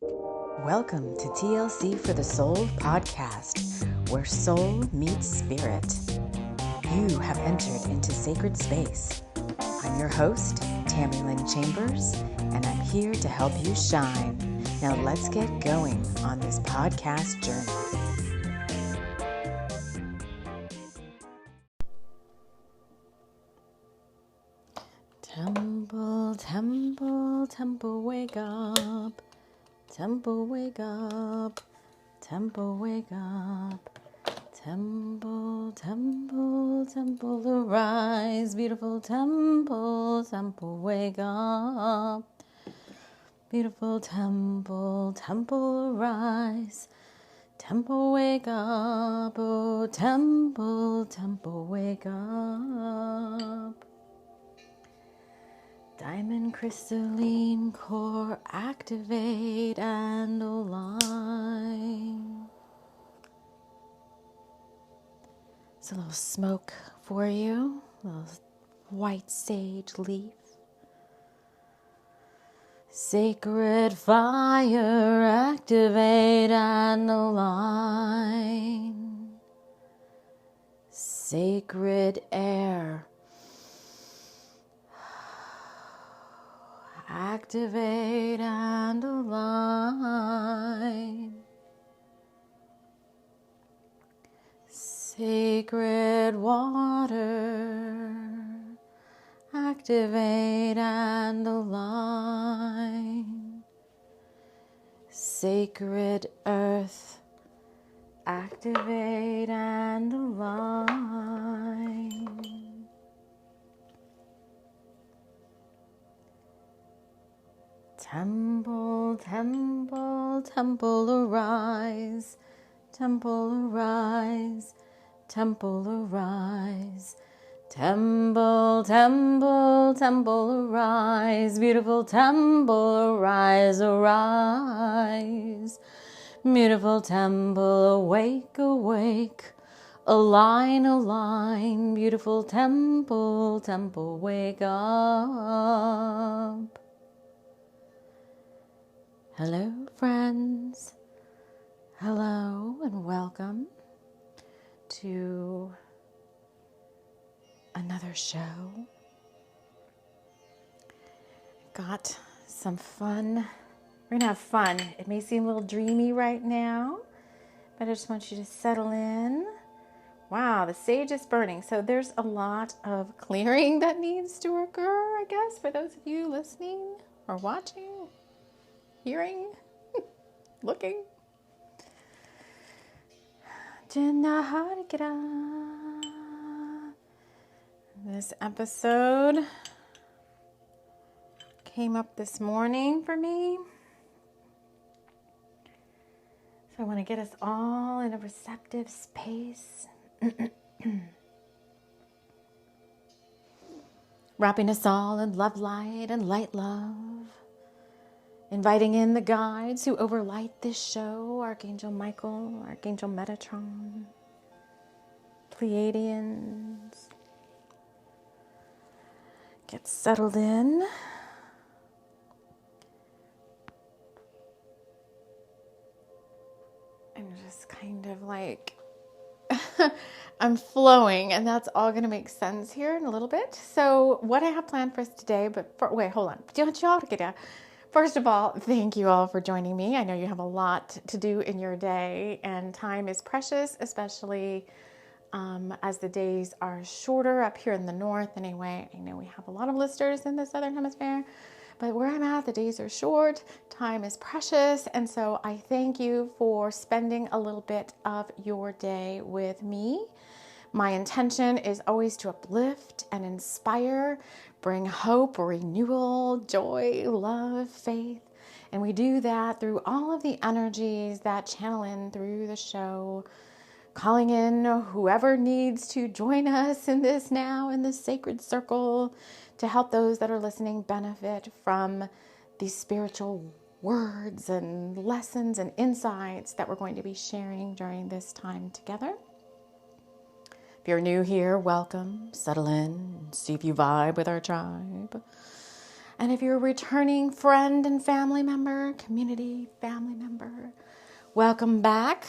Welcome to TLC for the Soul podcast, where soul meets spirit. You have entered into sacred space. I'm your host, TAMI Chambers, and I'm here to help you shine. Now let's get going on this podcast journey. Temple, temple, temple, wake up. Temple, wake up. Temple, wake up. Temple, temple, temple, arise. Beautiful temple, temple, wake up. Beautiful temple, temple, arise. Temple, wake up. Oh, temple, temple, wake up. Diamond crystalline core, activate and align. It's a little smoke for you, a little white sage leaf. Sacred fire, activate and align. Sacred air, activate and align. Sacred water, activate and align. Sacred earth, activate and align. Temple, temple, temple, arise. Temple, arise. Temple, arise. Temple, temple, temple, arise. Beautiful temple, arise, arise. Beautiful temple, awake, awake. Align, align. Beautiful temple, temple, wake up. Hello, friends. Hello and welcome to another show. Got some fun. We're going to have fun. It may seem a little dreamy right now, but I just want you to settle in. Wow, the sage is burning. So there's a lot of clearing that needs to occur, I guess, for those of you listening or watching. Hearing, looking. This episode came up this morning for me. So I want to get us all in a receptive space. Wrapping us all in love light and light love. Inviting in the guides who overlight this show, Archangel Michael, Archangel Metatron, Pleiadians. Get settled in. I'm just kind of like, I'm flowing, and that's all going to make sense here in a little bit. So what I have planned for us today, wait, hold on. First of all, thank you all for joining me. I know you have a lot to do in your day, and time is precious, especially as the days are shorter up here in the north. Anyway, I know we have a lot of listeners in the southern hemisphere, but where I'm at, the days are short, time is precious, and so I thank you for spending a little bit of your day with me. My intention is always to uplift and inspire, bring hope, renewal, joy, love, faith. And we do that through all of the energies that channel in through the show, calling in whoever needs to join us in this now, in this sacred circle, to help those that are listening benefit from these spiritual words and lessons and insights that we're going to be sharing during this time together. If you're new here, welcome, settle in, see if you vibe with our tribe. And if you're a returning friend and family member, community family member, welcome back.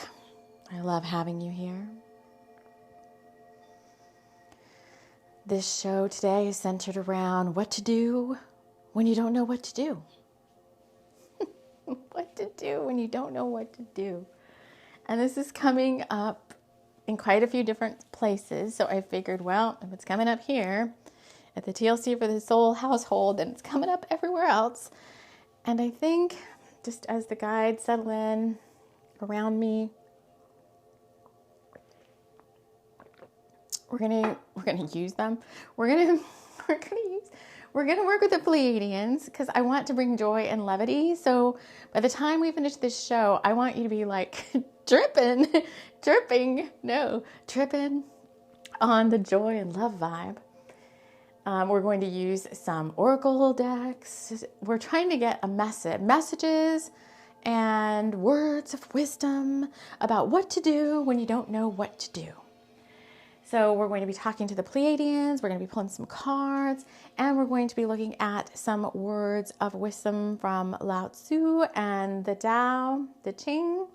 I love having you here. This show today is centered around what to do when you don't know what to do. What to do when you don't know what to do. And this is coming up in quite a few different places. So I figured, well, if it's coming up here at the TLC for the Soul household, then it's coming up everywhere else. And I think just as the guides settle in around me, we're gonna use them. We're gonna work with the Pleiadians because I want to bring joy and levity. So by the time we finish this show, I want you to be like tripping on the joy and love vibe. We're going to use some oracle decks. We're trying to get messages and words of wisdom about what to do when you don't know what to do. So we're going to be talking to the Pleiadians, we're going to be pulling some cards, and we're going to be looking at some words of wisdom from Lao Tzu and the Tao, the Ching,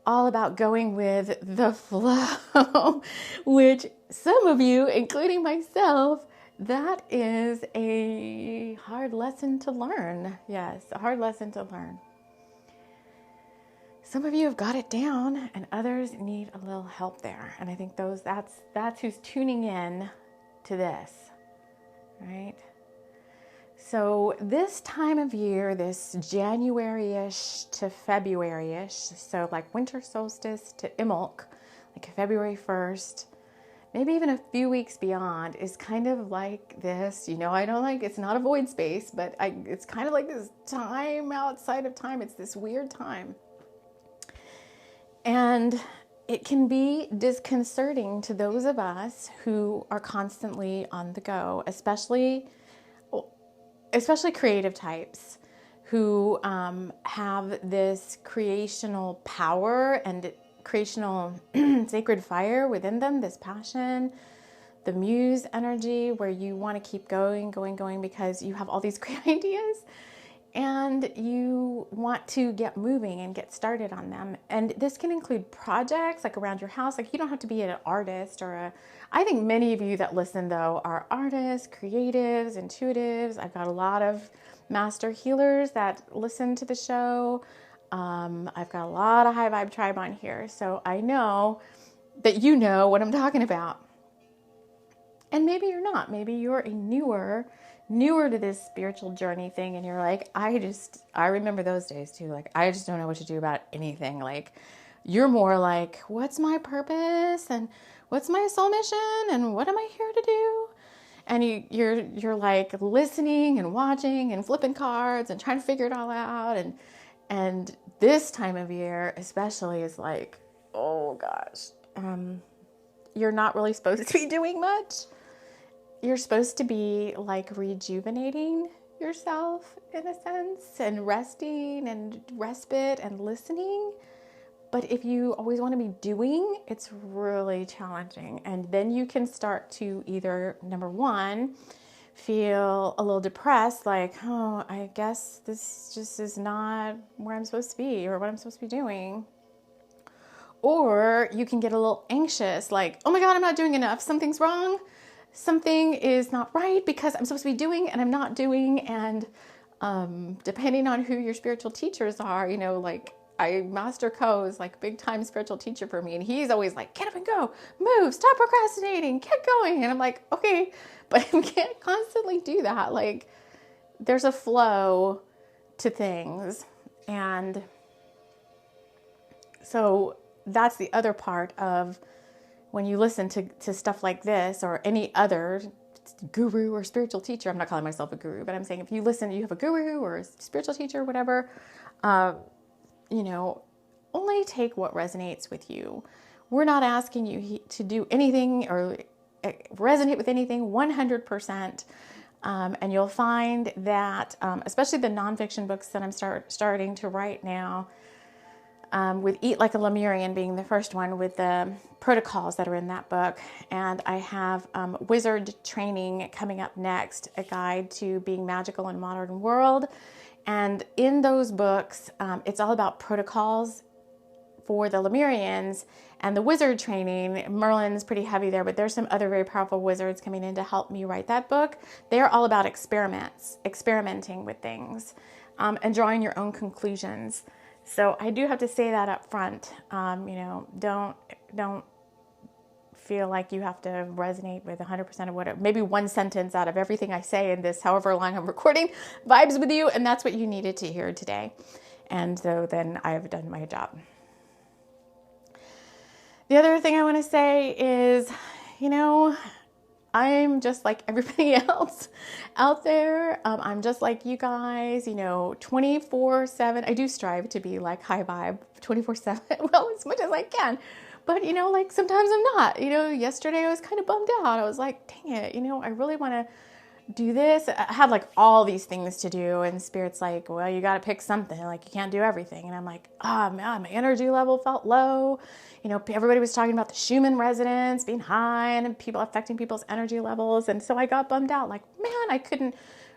all about going with the flow, which some of you, including myself, that is a hard lesson to learn. Yes, a hard lesson to learn. Some of you have got it down and others need a little help there. And I think that's who's tuning in to this, right? So this time of year, this January-ish to February-ish, so like winter solstice to Imbolc, like February 1st, maybe even a few weeks beyond, is kind of like this, it's not a void space, but it's kind of like this time outside of time. It's this weird time. And it can be disconcerting to those of us who are constantly on the go, especially creative types who have this creational power and creational sacred fire within them, this passion, the muse energy where you want to keep going because you have all these great ideas. And you want to get moving and get started on them. And this can include projects like around your house. Like you don't have to be an artist I think many of you that listen though are artists, creatives, intuitives. I've got a lot of master healers that listen to the show. I've got a lot of high vibe tribe on here. So I know that you know what I'm talking about. And maybe you're not. Maybe you're a newer to this spiritual journey thing, and you're like, I remember those days too. Like, I just don't know what to do about anything. Like, you're more like, what's my purpose and what's my soul mission and what am I here to do? And you're like listening and watching and flipping cards and trying to figure it all out. And this time of year especially is like, oh gosh, you're not really supposed to be doing much. You're supposed to be like rejuvenating yourself in a sense and resting and respite and listening. But if you always want to be doing, it's really challenging. And then you can start to either, number one, feel a little depressed, like, oh, I guess this just is not where I'm supposed to be or what I'm supposed to be doing. Or you can get a little anxious, like, oh my God, I'm not doing enough. Something's wrong. Something is not right because I'm supposed to be doing and I'm not doing. And depending on who your spiritual teachers are, like Master Ko is like big time spiritual teacher for me. And he's always like, get up and go, move, stop procrastinating, get going. And I'm like, okay, but I can't constantly do that. Like there's a flow to things. And so that's the other part of when you listen to stuff like this or any other guru or spiritual teacher. I'm not calling myself a guru, but I'm saying if you listen, you have a guru or a spiritual teacher, whatever, only take what resonates with you. We're not asking you to do anything or resonate with anything 100%. And you'll find that, especially the nonfiction books that I'm starting to write now, with Eat Like a Lemurian being the first one with the protocols that are in that book. And I have wizard training coming up next, a guide to being magical in a modern world. And in those books, it's all about protocols for the Lemurians and the wizard training. Merlin's pretty heavy there, but there's some other very powerful wizards coming in to help me write that book. They're all about experimenting with things, and drawing your own conclusions. So I do have to say that up front. Don't feel like you have to resonate with 100% of what, maybe one sentence out of everything I say in this, however long I'm recording, vibes with you, and that's what you needed to hear today. And so then I have done my job. The other thing I want to say is, I'm just like everybody else out there. I'm just like you guys, 24/7. I do strive to be like high vibe 24/7, well, as much as I can. But, sometimes I'm not. Yesterday I was kind of bummed out. I was like, dang it, I really want to do this. I had like all these things to do, and Spirit's like, well, you got to pick something. Like, you can't do everything. And I'm like, man, my energy level felt low. Everybody was talking about the Schumann resonance being high and people affecting people's energy levels. And so I got bummed out, like, man, I couldn't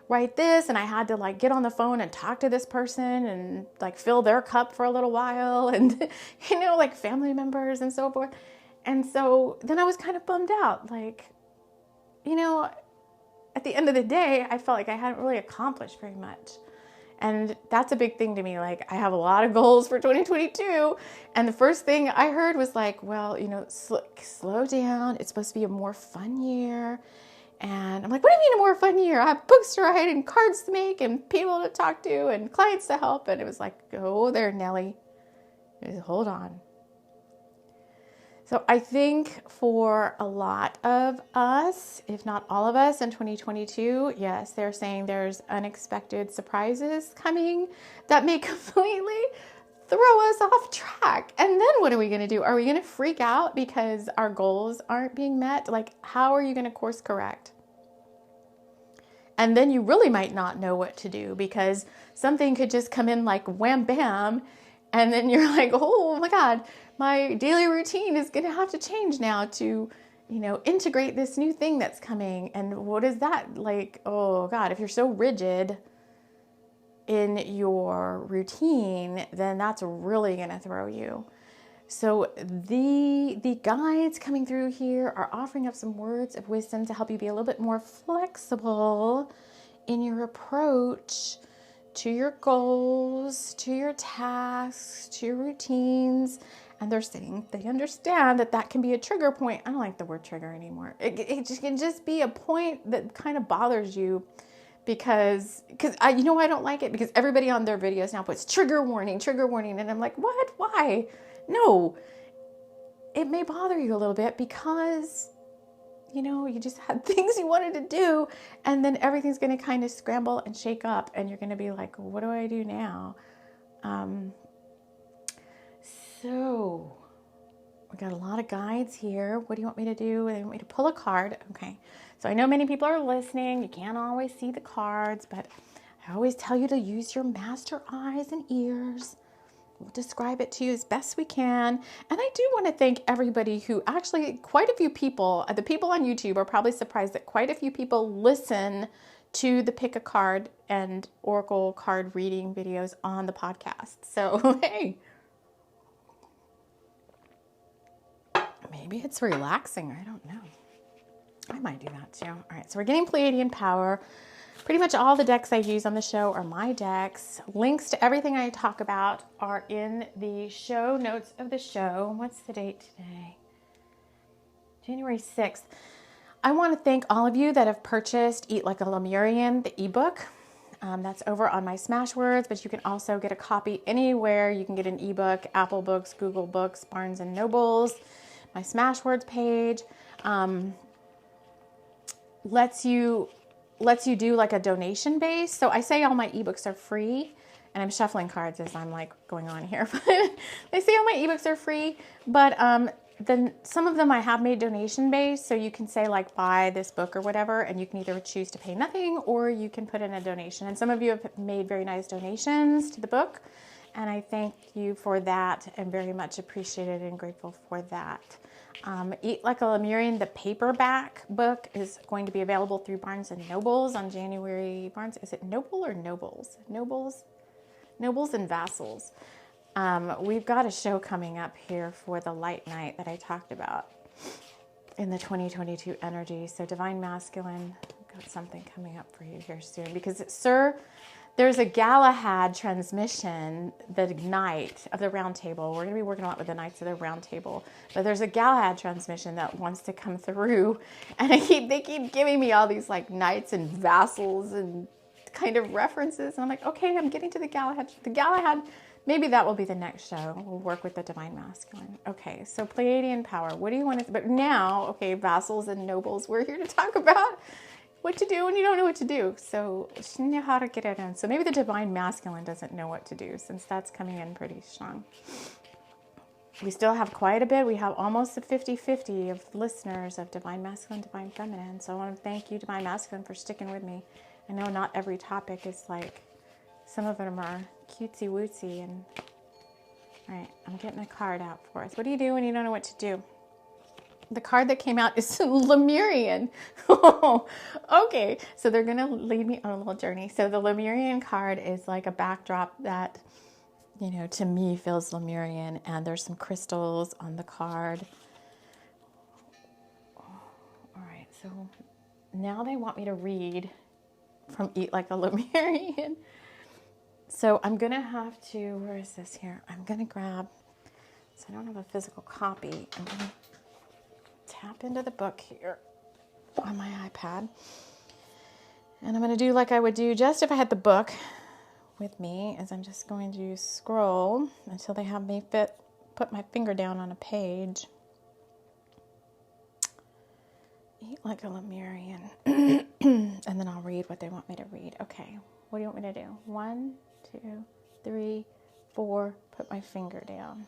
write this. And I had to like get on the phone and talk to this person and like fill their cup for a little while, and, like family members and so forth. And so then I was kind of bummed out, like, at the end of the day, I felt like I hadn't really accomplished very much. And that's a big thing to me. Like, I have a lot of goals for 2022. And the first thing I heard was like, well, slow down. It's supposed to be a more fun year. And I'm like, what do you mean a more fun year? I have books to write and cards to make and people to talk to and clients to help. And it was like, go there, Nelly. Just hold on. So I think for a lot of us, if not all of us in 2022, yes, they're saying there's unexpected surprises coming that may completely throw us off track. And then what are we going to do? Are we going to freak out because our goals aren't being met? Like, how are you going to course correct? And then you really might not know what to do, because something could just come in like wham, bam. And then you're like, oh my God, my daily routine is going to have to change now to, integrate this new thing that's coming. And what is that? Like, oh God, if you're so rigid in your routine, then that's really going to throw you. So the guides coming through here are offering up some words of wisdom to help you be a little bit more flexible in your approach to your goals, to your tasks, to your routines. And they're saying they understand that can be a trigger point. I don't like the word trigger anymore. It can just be a point that kind of bothers you, because I don't like it, because everybody on their videos now puts trigger warning. And I'm like, what? Why? No, it may bother you a little bit because you just had things you wanted to do, and then everything's going to kind of scramble and shake up, and you're going to be like, what do I do now? So we got a lot of guides here. What do you want me to do? They want me to pull a card. Okay. So I know many people are listening. You can't always see the cards, but I always tell you to use your master eyes and ears. We'll describe it to you as best we can. And I do want to thank everybody who actually, quite a few people, the people on YouTube are probably surprised that quite a few people listen to the pick a card and oracle card reading videos on the podcast. So, hey, maybe it's relaxing. I don't know. I might do that too. All right. So we're getting Pleiadian power. Pretty much all the decks I use on the show are my decks. Links to everything I talk about are in the show notes of the show. What's the date today? January 6th. I want to thank all of you that have purchased Eat Like a Lemurian, the ebook. That's over on my Smashwords, but you can also get a copy anywhere. You can get an ebook, Apple Books, Google Books, Barnes and Nobles. My Smashwords page lets you do like a donation base. So I say all my ebooks are free, and I'm shuffling cards as I'm like going on here. But they say all my ebooks are free, but then some of them I have made donation based. So you can say like buy this book or whatever, and you can either choose to pay nothing or you can put in a donation. And some of you have made very nice donations to the book, And I thank you for that and very much appreciated and grateful for that. Eat Like a Lemurian, the paperback book, is going to be available through Barnes & Nobles on January. Is it Noble or Nobles? Nobles and Vassals. We've got a show coming up here for the light night that I talked about in the 2022 energy. So Divine Masculine, I've got something coming up for you here soon. Because, there's a Galahad transmission, the night of the round table. We're going to be working a lot with the Knights of the Round Table. But there's a Galahad transmission that wants to come through. And they keep giving me all these like knights and vassals and kind of references. And I'm like, okay, I'm getting to the Galahad. The Galahad, maybe that will be the next show. We'll work with the Divine Masculine. Okay, so Pleiadian power. What do you want to... But now, okay, vassals and nobles, we're here to talk about what to do when you don't know what to do. So know how to get it in. So maybe the Divine Masculine doesn't know what to do, since that's coming in pretty strong. We still have quite a bit. We have almost a 50-50 of listeners of Divine Masculine, Divine Feminine. So I want to thank you, Divine Masculine, for sticking with me. I know not every topic is like, some of them are cutesy wootsy. And all right, I'm getting a card out for us. What do you do when you don't know what to do? The card that came out is Lemurian. Okay, so they're going to lead me on a little journey. So the Lemurian card is like a backdrop that, you know, to me feels Lemurian. And there's some crystals on the card. All right, so now they want me to read from Eat Like a Lemurian. So I'm going to have to, where is this here? I'm going to grab, so I don't have a physical copy. I'm going to tap into the book here on my iPad. And I'm going to do like I would do just if I had the book with me, is I'm just going to scroll until they have me put my finger down on a page. Eat Like a Lemurian. And then I'll read what they want me to read. Okay, what do you want me to do? 1, 2, 3, 4, put my finger down.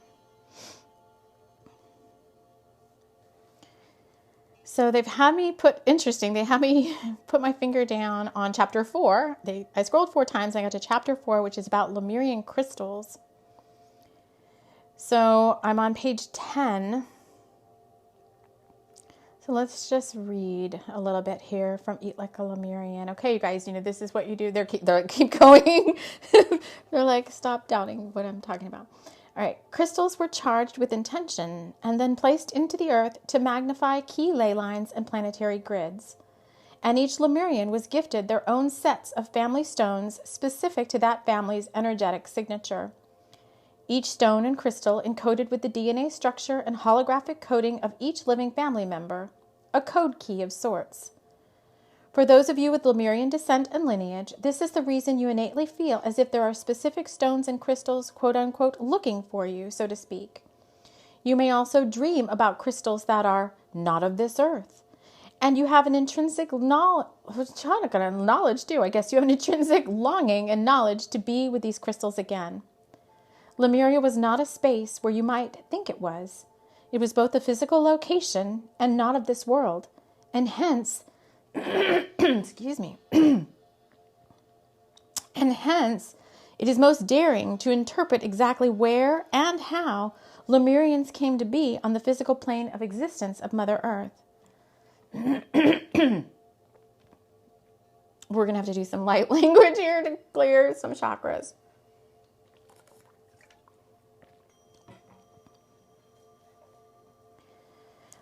So they've had me they had me put my finger down on chapter 4. I scrolled 4 times. I got to chapter 4, which is about Lemurian crystals. So I'm on page 10. So let's just read a little bit here from Eat Like a Lemurian. Okay, you guys, this is what you do. They keep going. They're like, stop doubting what I'm talking about. All right, crystals were charged with intention and then placed into the earth to magnify key ley lines and planetary grids. And each Lemurian was gifted their own sets of family stones specific to that family's energetic signature. Each stone and crystal encoded with the DNA structure and holographic coding of each living family member, a code key of sorts. For those of you with Lemurian descent and lineage, this is the reason you innately feel as if there are specific stones and crystals, quote-unquote, looking for you, so to speak. You may also dream about crystals that are not of this earth. And you have an intrinsic knowledge too. I guess you have an intrinsic longing and knowledge to be with these crystals again. Lemuria was not a space where you might think it was. It was both a physical location and not of this world, and hence... excuse me. And hence, it is most daring to interpret exactly where and how Lemurians came to be on the physical plane of existence of Mother Earth. We're going to have to do some light language here to clear some chakras.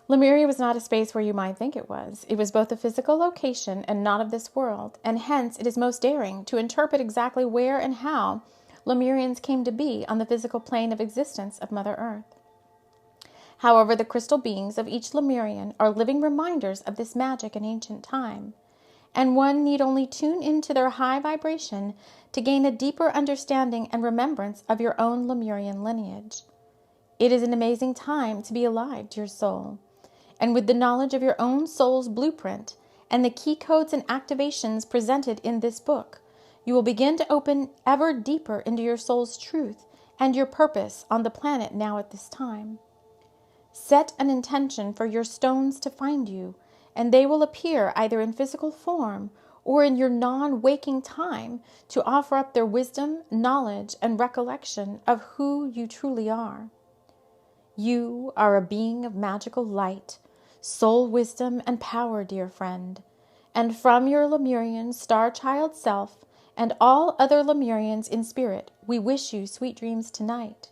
Lemuria was not a space where you might think it was. It was both a physical location and not of this world, and hence it is most daring to interpret exactly where and how Lemurians came to be on the physical plane of existence of Mother Earth. However, the crystal beings of each Lemurian are living reminders of this magic in ancient time, and one need only tune into their high vibration to gain a deeper understanding and remembrance of your own Lemurian lineage. It is an amazing time to be alive, dear soul. And with the knowledge of your own soul's blueprint and the key codes and activations presented in this book, you will begin to open ever deeper into your soul's truth and your purpose on the planet now at this time. Set an intention for your stones to find you, and they will appear either in physical form or in your non-waking time to offer up their wisdom, knowledge, and recollection of who you truly are. You are a being of magical light, soul wisdom, and power, dear friend. And from your Lemurian star child self and all other Lemurians in spirit, we wish you sweet dreams tonight.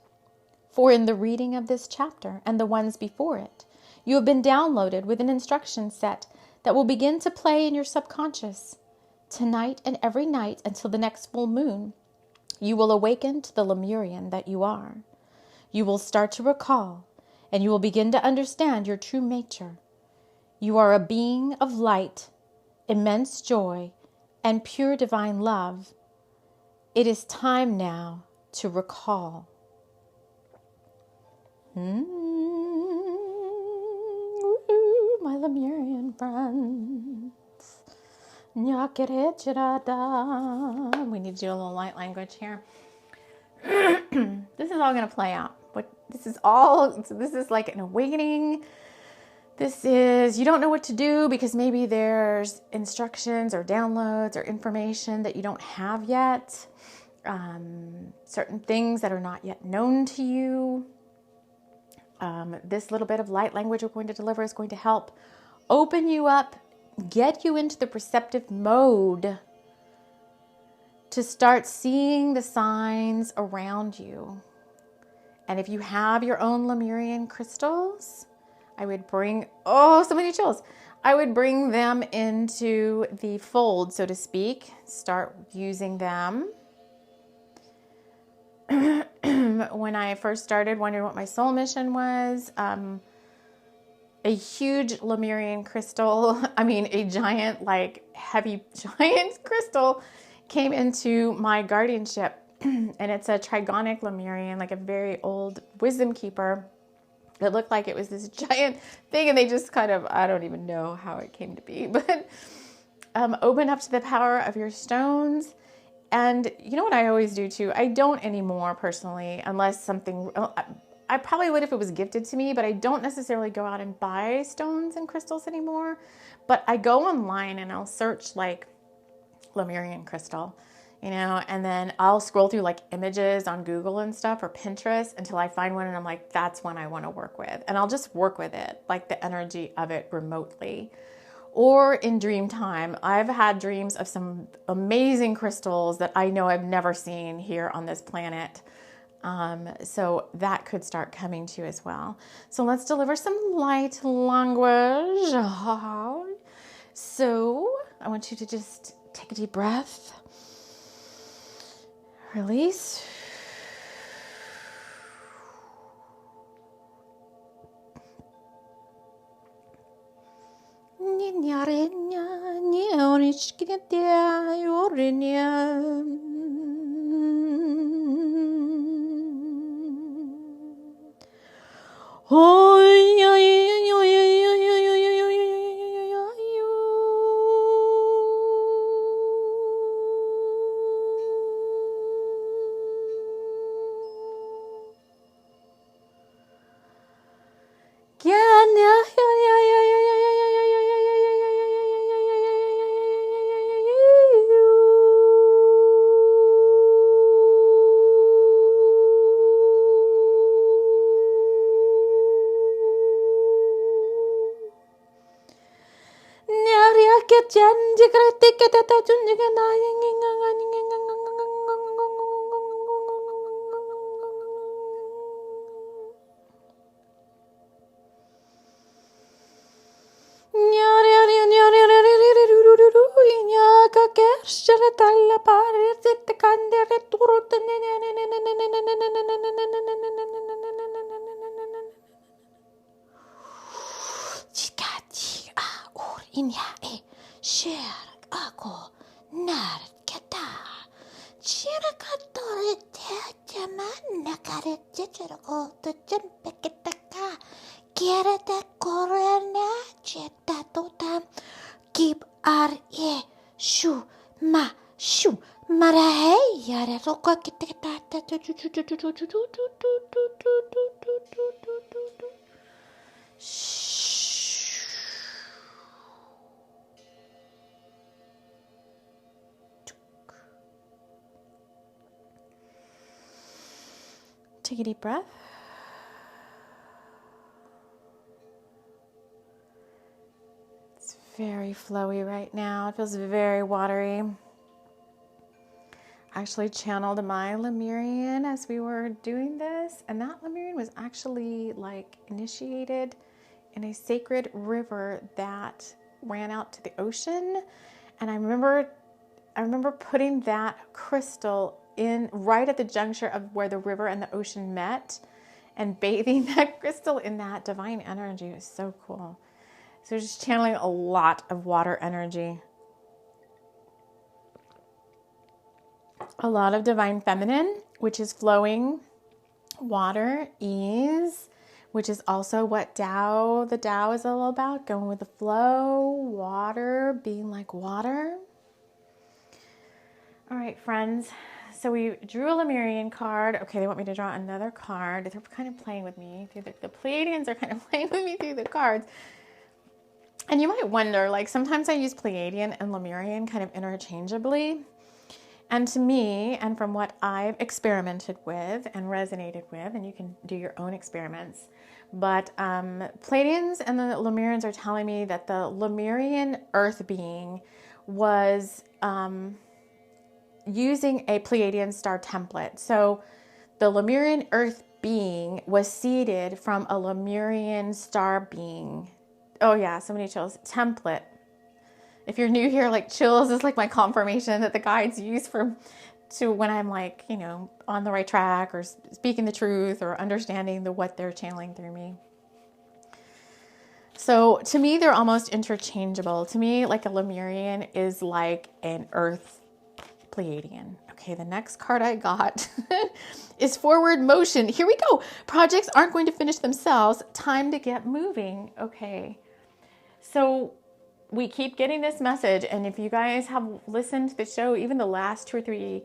For in the reading of this chapter and the ones before it, you have been downloaded with an instruction set that will begin to play in your subconscious. Tonight and every night until the next full moon, you will awaken to the Lemurian that you are. You will start to recall, and you will begin to understand your true nature. You are a being of light, immense joy, and pure divine love. It is time now to recall. My Lemurian friends. We need to do a little light language here. This is all going to play out. But this is like an awakening. This is, you don't know what to do because maybe there's instructions or downloads or information that you don't have yet. Certain things that are not yet known to you. This little bit of light language we're going to deliver is going to help open you up, get you into the perceptive mode to start seeing the signs around you. And if you have your own Lemurian crystals, I would bring, so many chills. I would bring them into the fold, so to speak. Start using them. When I first started wondering what my soul mission was, a huge Lemurian crystal, a giant, heavy giant crystal came into my guardianship. And it's a trigonic Lemurian, like a very old wisdom keeper. It looked like it was this giant thing, and they just kind of, I don't even know how it came to be, but open up to the power of your stones. And you know what I always do too? I don't anymore personally, unless something, I probably would if it was gifted to me, but I don't necessarily go out and buy stones and crystals anymore. But I go online and I'll search like Lemurian crystal, and then I'll scroll through like images on Google and stuff or Pinterest until I find one and I'm like, that's one I want to work with. And I'll just work with it, like the energy of it remotely. Or in dream time, I've had dreams of some amazing crystals that I know I've never seen here on this planet. So that could start coming to you as well. So let's deliver some light language. So I want you to just take a deep breath. Release. Take a deep breath. It's very flowy right now. It feels very watery. I actually channeled my Lemurian as we were doing this, and that Lemurian was actually like initiated in a sacred river that ran out to the ocean. And I remember putting that crystal in right at the juncture of where the river and the ocean met and bathing that crystal in that divine energy. It was so cool. So just channeling a lot of water energy. A lot of divine feminine, which is flowing water, ease, which is also what the Tao is all about, going with the flow, water, being like water. All right, friends. So we drew a Lemurian card. Okay, they want me to draw another card. They're kind of playing with me. The Pleiadians are kind of playing with me through the cards. And you might wonder, like sometimes I use Pleiadian and Lemurian kind of interchangeably. And to me, and from what I've experimented with and resonated with, and you can do your own experiments, but Pleiadians and the Lemurians are telling me that the Lemurian earth being was using a Pleiadian star template. So the Lemurian earth being was seeded from a Lemurian star being. Oh yeah, so many chills. Template. If you're new here, like chills is like my confirmation that the guides use to when I'm like, you know, on the right track or speaking the truth or understanding what they're channeling through me. So to me, they're almost interchangeable. To me, like a Lemurian is like an earth Pleiadian. Okay, the next card I got is forward motion. Here we go. Projects aren't going to finish themselves. Time to get moving. Okay. So we keep getting this message, and if you guys have listened to the show, even the last 2 or 3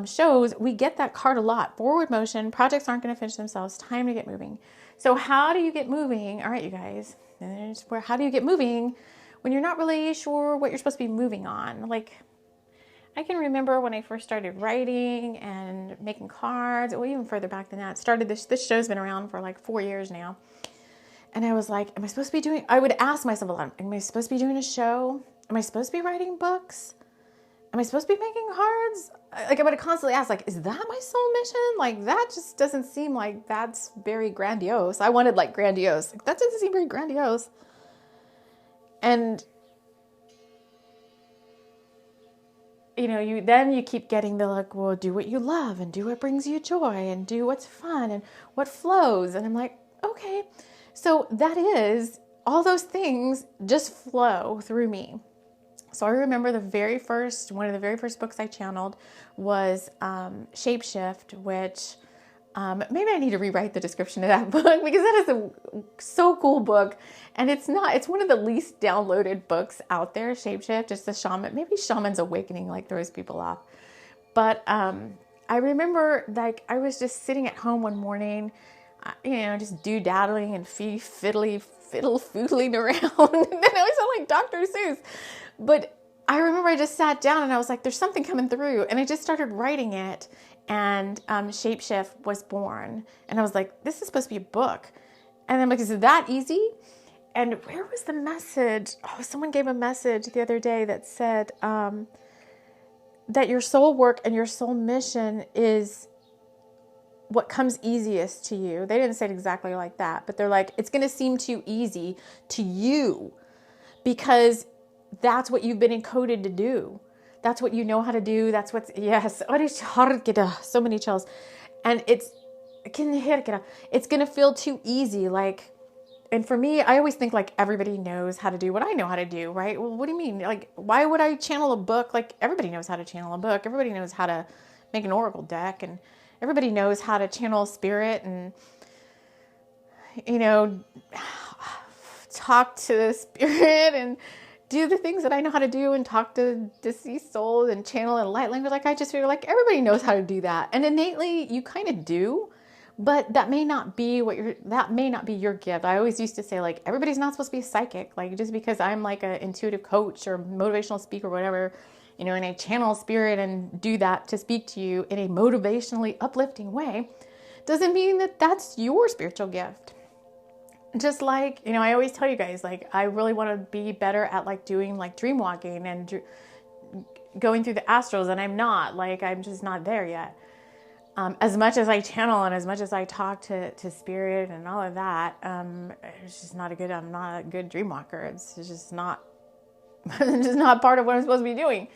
shows, we get that card a lot. Forward motion, projects aren't going to finish themselves, time to get moving. So how do you get moving? All right, you guys, how do you get moving when you're not really sure what you're supposed to be moving on? Like, I can remember when I first started writing and making cards, or even further back than that. This show's been around for like 4 years now. And I was like, I would ask myself a lot, am I supposed to be doing a show? Am I supposed to be writing books? Am I supposed to be making cards? Like, I would constantly ask, like, is that my soul mission? Like, that just doesn't seem like that's very grandiose. I wanted like grandiose. Like, that doesn't seem very grandiose. And, you know, you keep getting the like, well, do what you love and do what brings you joy and do what's fun and what flows. And I'm like, okay. So that is, all those things just flow through me. So I remember one of the very first books I channeled was Shapeshift, which maybe I need to rewrite the description of that book because that is a so cool book. And it's one of the least downloaded books out there, Shapeshift. It's the shaman, maybe Shaman's Awakening like throws people off. But I remember like I was just sitting at home one morning, you know, just daddling and fiddle-foodling around. And then I was like Dr. Seuss. But I remember I just sat down and I was like, there's something coming through. And I just started writing it. And Shapeshift was born. And I was like, this is supposed to be a book. And I'm like, is it that easy? And where was the message? Oh, someone gave a message the other day that said that your soul work and your soul mission is what comes easiest to you. They didn't say it exactly like that, but they're like, it's going to seem too easy to you because that's what you've been encoded to do. That's what you know how to do. That's what's, yes. So many chills. And it's going to feel too easy. Like, and for me, I always think like everybody knows how to do what I know how to do, right? Well, what do you mean? Like, why would I channel a book? Like, everybody knows how to channel a book. Everybody knows how to make an oracle deck, and everybody knows how to channel spirit and, you know, talk to the spirit and do the things that I know how to do and talk to deceased souls and channel in light language. Like, I just feel like everybody knows how to do that. And innately you kind of do, but that may not be your gift. I always used to say like, everybody's not supposed to be psychic. Like, just because I'm like an intuitive coach or motivational speaker or whatever, you know, and I channel spirit and do that to speak to you in a motivationally uplifting way, doesn't mean that that's your spiritual gift. Just like, I always tell you guys, like, I really want to be better at like doing like dream walking and going through the astrals, and I'm not, like, I'm just not there yet. As much as I channel and as much as I talk to spirit and all of that, it's just not I'm not a good dream walker. It's just not, just not part of what I'm supposed to be doing.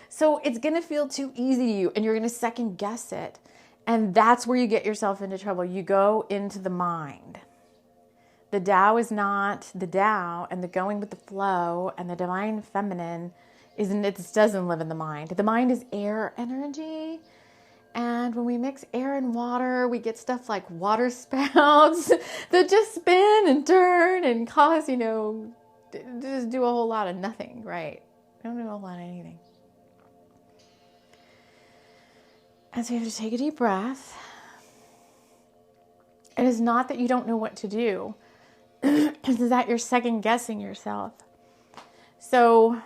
So it's going to feel too easy to you, and you're going to second guess it. And that's where you get yourself into trouble. You go into the mind. The Tao is not the Tao, and the going with the flow and the divine feminine it doesn't live in the mind. The mind is air energy. And when we mix air and water, we get stuff like water spouts that just spin and turn and cause, just do a whole lot of nothing, right? I don't do a whole lot of anything. And so you have to take a deep breath. It is not that you don't know what to do. It's that you're second guessing yourself. So,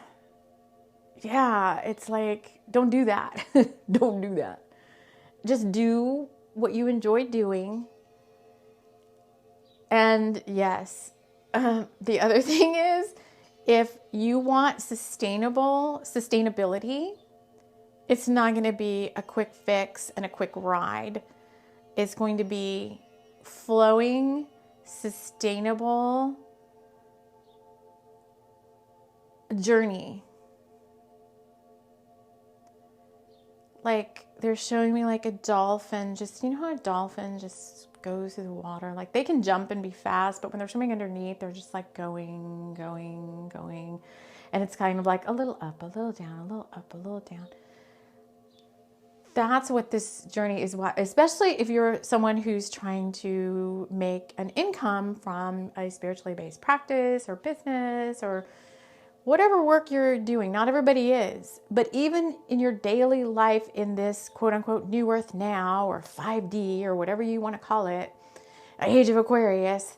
yeah, it's like, don't do that. Don't do that. Just do what you enjoy doing. And yes, the other thing is, if you want sustainability, it's not going to be a quick fix and a quick ride. It's going to be flowing, sustainable journey. Like, they're showing me like a dolphin, just, how a dolphin just goes through the water. Like, they can jump and be fast, but when they're swimming underneath, they're just like going. And it's kind of like a little up, a little down, a little up, a little down. That's what this journey is, especially if you're someone who's trying to make an income from a spiritually based practice or business or whatever work you're doing. Not everybody is, but even in your daily life in this quote unquote new earth now, or 5D, or whatever you want to call it, age of Aquarius,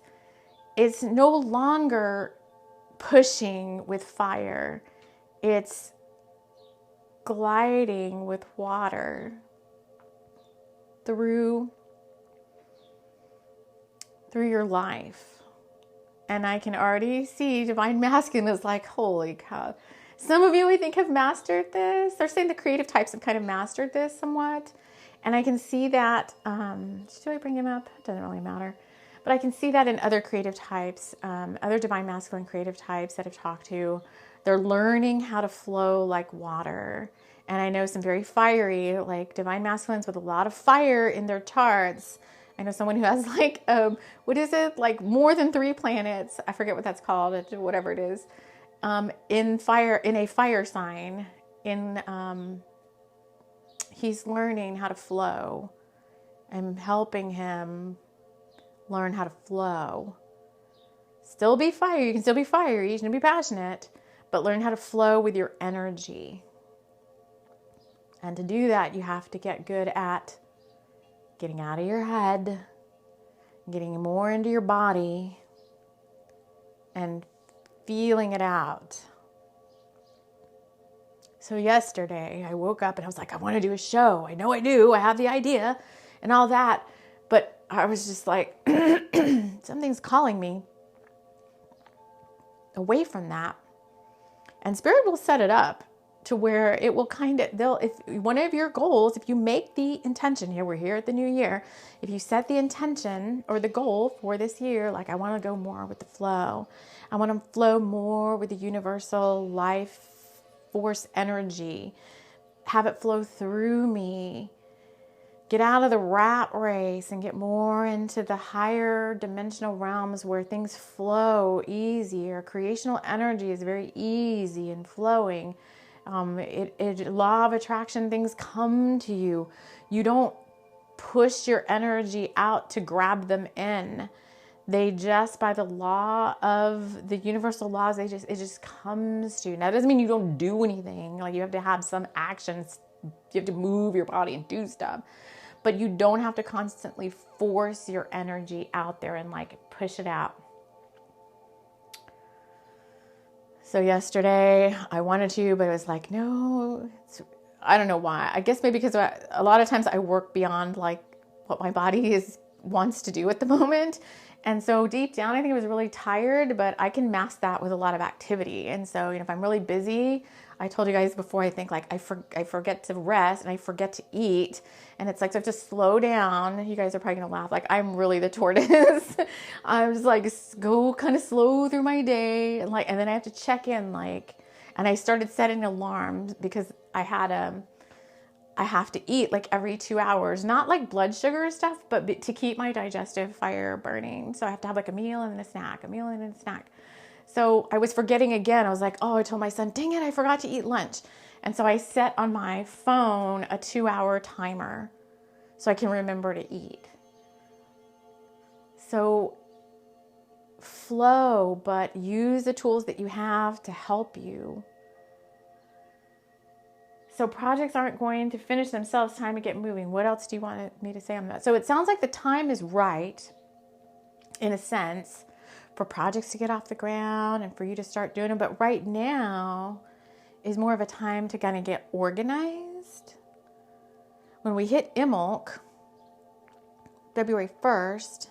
it's no longer pushing with fire. It's gliding with water through your life. And I can already see Divine Masculine is like, holy cow. Some of you, I think, have mastered this. They're saying the creative types have kind of mastered this somewhat. And I can see that, do I bring him up? It doesn't really matter. But I can see that in other creative types, other Divine Masculine creative types that I've talked to. They're learning how to flow like water. And I know some very fiery, like Divine Masculines with a lot of fire in their charts. I know someone who has like, what is it? Like more than 3 planets. I forget what that's called, whatever it is. In a fire sign. He's learning how to flow. I'm helping him learn how to flow. Still be fire. You can still be fiery. You can be passionate, but learn how to flow with your energy. And to do that, you have to get good at getting out of your head, getting more into your body, and feeling it out. So yesterday, I woke up and I was like, I want to do a show. I know I do. I have the idea and all that. But I was just like, something's calling me away from that. And Spirit will set it up to where it will if one of your goals, if you make the intention here, we're here at the new year, if you set the intention or the goal for this year, like I want to go more with the flow. I want to flow more with the universal life force energy, have it flow through me, get out of the rat race and get more into the higher dimensional realms where things flow easier. Creational energy is very easy and flowing. Law of attraction, things come to you. You don't push your energy out to grab them in. They just, by the law of the universal laws, it just comes to you. Now, it doesn't mean you don't do anything. Like, you have to have some actions. You have to move your body and do stuff. But you don't have to constantly force your energy out there and like push it out. So yesterday I wanted to, but it was like, no, I don't know why. I guess maybe because a lot of times I work beyond like what my body wants to do at the moment. And so deep down, I think I was really tired, but I can mask that with a lot of activity. And so, if I'm really busy, I told you guys before, I think like I forget to rest and I forget to eat. And it's like, so I have to slow down. You guys are probably going to laugh. Like, I'm really the tortoise. I was like, go kind of slow through my day. And then I have to check in, and I started setting alarms because I have to eat like every 2 hours, not like blood sugar stuff, but to keep my digestive fire burning. So I have to have like a meal and then a snack, a meal and then a snack. So I was forgetting again. I was like, oh, I told my son, dang it, I forgot to eat lunch. And so I set on my phone a 2-hour timer so I can remember to eat. So flow, but use the tools that you have to help you. So projects aren't going to finish themselves. Time to get moving. What else do you want me to say on that? So it sounds like the time is right, in a sense, for projects to get off the ground and for you to start doing them. But right now is more of a time to kind of get organized. When we hit Imbolc, February 1st,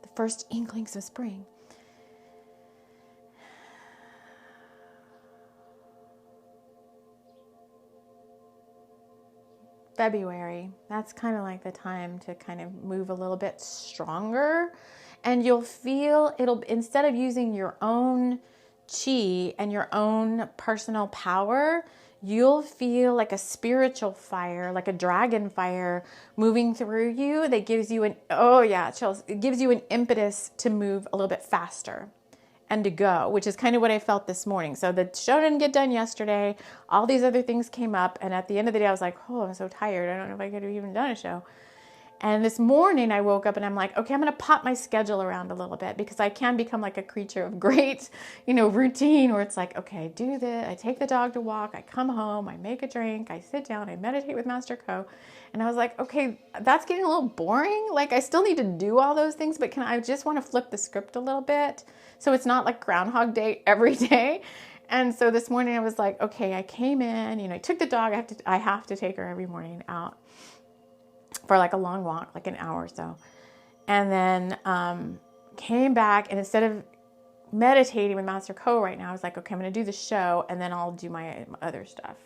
the first inklings of spring, February, that's kind of like the time to kind of move a little bit stronger, and you'll feel instead of using your own chi and your own personal power, you'll feel like a spiritual fire, like a dragon fire moving through you that gives you chills. It gives you an impetus to move a little bit faster and to go, which is kind of what I felt this morning. So the show didn't get done yesterday. All these other things came up. And at the end of the day, I was like, oh, I'm so tired. I don't know if I could have even done a show. And this morning I woke up and I'm like, okay, I'm going to pop my schedule around a little bit because I can become like a creature of great, routine where it's like, okay, I do this. I take the dog to walk. I come home. I make a drink. I sit down. I meditate with Master Co. And I was like, okay, that's getting a little boring. Like I still need to do all those things, but I just want to flip the script a little bit. So it's not like Groundhog Day every day. And so this morning I was like, okay, I came in, I took the dog. I have to take her every morning out for like a long walk, like an hour or so. And then came back, and instead of meditating with Master Co right now, I was like, okay, I'm going to do the show and then I'll do my other stuff.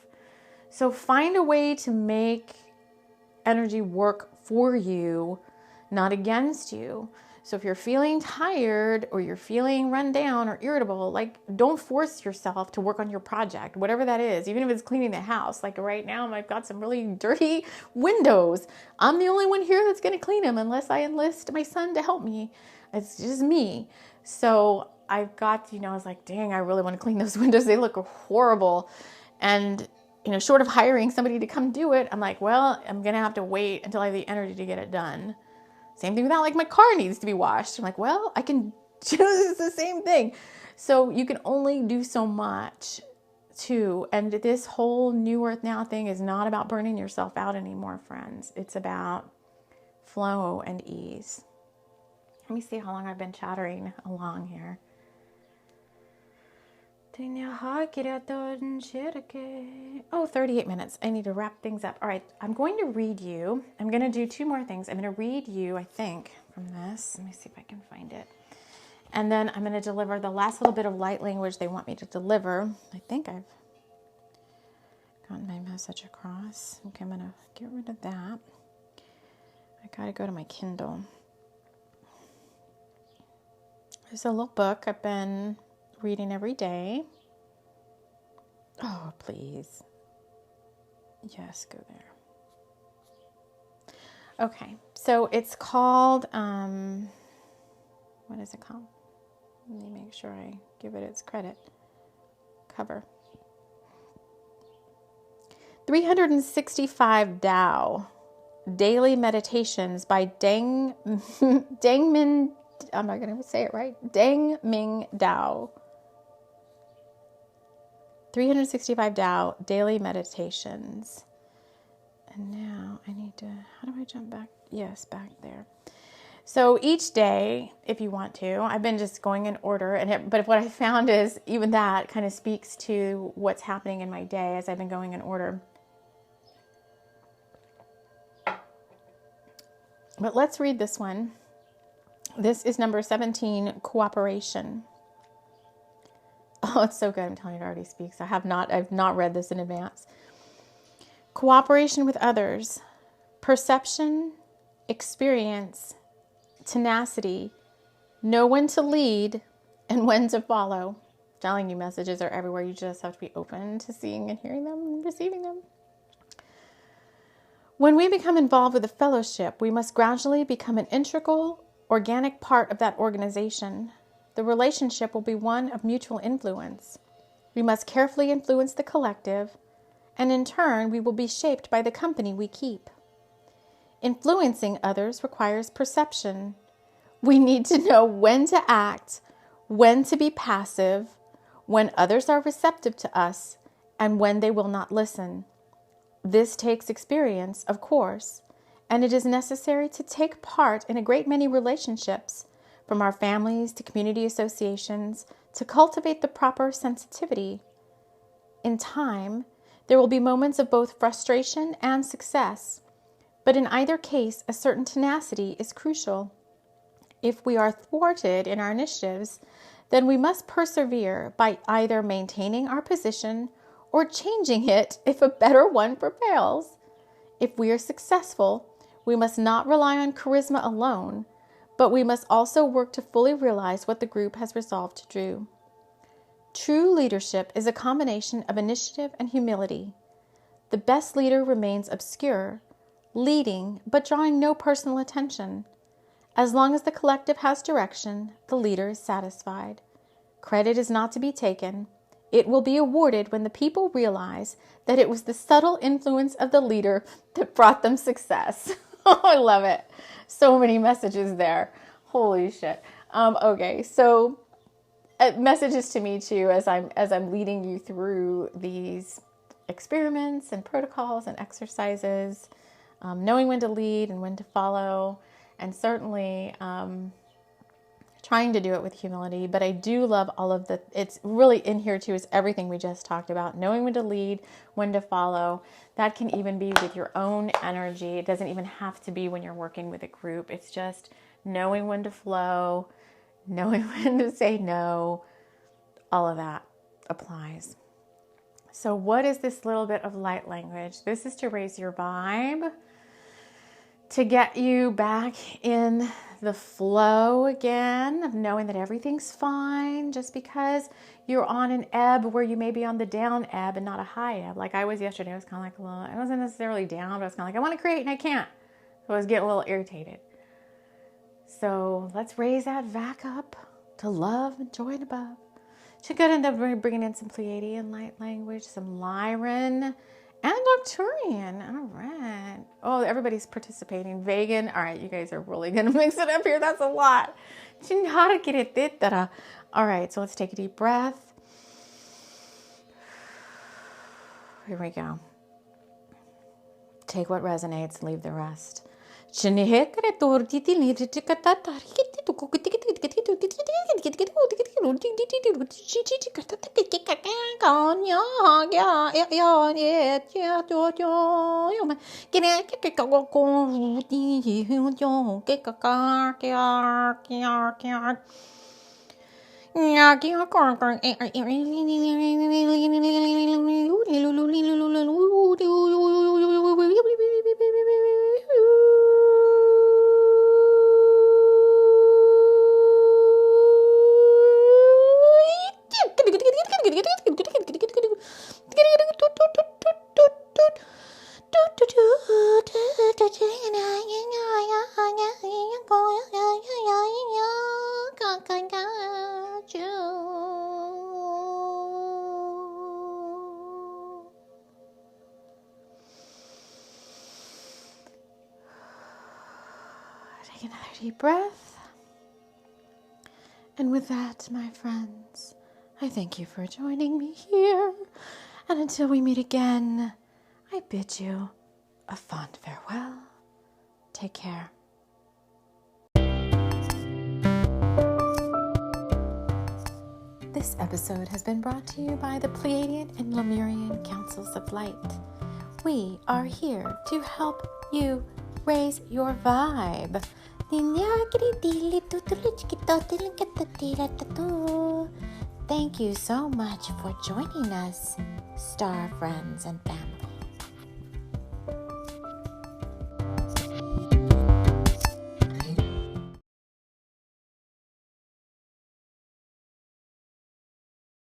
So find a way to make energy work for you, not against you. So if you're feeling tired or you're feeling run down or irritable, like don't force yourself to work on your project, whatever that is, even if it's cleaning the house. Like right now, I've got some really dirty windows. I'm the only one here that's going to clean them unless I enlist my son to help me. It's just me. So I've got, I was like, dang, I really want to clean those windows. They look horrible. And, short of hiring somebody to come do it, I'm like, well, I'm going to have to wait until I have the energy to get it done. Same thing with that, like my car needs to be washed. I'm like, well, I can do the same thing. So you can only do so much too. And this whole New Earth Now thing is not about burning yourself out anymore, friends. It's about flow and ease. Let me see how long I've been chattering along here. Oh, 38 minutes. I need to wrap things up. All right, I'm going to read you. I'm going to do 2 more things. I'm going to read you, I think, from this. Let me see if I can find it. And then I'm going to deliver the last little bit of light language they want me to deliver. I think I've gotten my message across. Okay, I'm going to get rid of that. I got to go to my Kindle. There's a little book I've been reading every day. Oh, please. Yes, go there. Okay, so it's called, what is it called? Let me make sure I give it its credit. Cover. 365 Tao Daily Meditations by Deng Min. I'm not going to say it right. Deng Ming Dao. 365 Tao Daily Meditations. And now I need to, how do I jump back? Yes, back there. So each day, if you want to, I've been just going in order. But what I found is even that kind of speaks to what's happening in my day as I've been going in order. But let's read this one. This is number 17, cooperation. Oh, it's so good. I'm telling you, it already speaks. I've not read this in advance. Cooperation with others, perception, experience, tenacity, know when to lead and when to follow. I'm telling you, messages are everywhere. You just have to be open to seeing and hearing them and receiving them. When we become involved with a fellowship, we must gradually become an integral, organic part of that organization. The relationship will be one of mutual influence. We must carefully influence the collective, and in turn, we will be shaped by the company we keep. Influencing others requires perception. We need to know when to act, when to be passive, when others are receptive to us, and when they will not listen. This takes experience, of course, and it is necessary to take part in a great many relationships, from our families to community associations, to cultivate the proper sensitivity. In time, there will be moments of both frustration and success, but in either case, a certain tenacity is crucial. If we are thwarted in our initiatives, then we must persevere by either maintaining our position or changing it if a better one prevails. If we are successful, we must not rely on charisma alone, but we must also work to fully realize what the group has resolved to do. True leadership is a combination of initiative and humility. The best leader remains obscure, leading but drawing no personal attention. As long as the collective has direction, the leader is satisfied. Credit is not to be taken. It will be awarded when the people realize that it was the subtle influence of the leader that brought them success. Oh, I love it. So many messages there. Holy shit. Okay, so messages to me too as I'm leading you through these experiments and protocols and exercises, knowing when to lead and when to follow, and certainly trying to do it with humility. But I do love all of it's really in here too is everything we just talked about, knowing when to lead, when to follow. That can even be with your own energy. It doesn't even have to be when you're working with a group. It's just knowing when to flow, knowing when to say no. All of that applies. So what is this little bit of light language? This is to raise your vibe, to get you back in the flow again of knowing that everything's fine just because you're on an ebb where you may be on the down ebb and not a high ebb. Like I was yesterday, I was kind of like, well, I wasn't necessarily down, but I was kind of like, I want to create and I can't. So I was getting a little irritated. So let's raise that back up to love and joy and above. Should go into bringing in some Pleiadian light language, some Lyran, and Arcturian. All right. Oh, everybody's participating. Vegan. All right, you guys are really going to mix it up here. That's a lot. All right, so let's take a deep breath. Here we go. Take what resonates, leave the rest. Take another deep breath. And with that, my friends, I thank you for joining me here. And until we meet again, I bid you a fond farewell. Take care. This episode has been brought to you by the Pleiadian and Lemurian Councils of Light. We are here to help you raise your vibe. Thank you so much for joining us, star friends and family.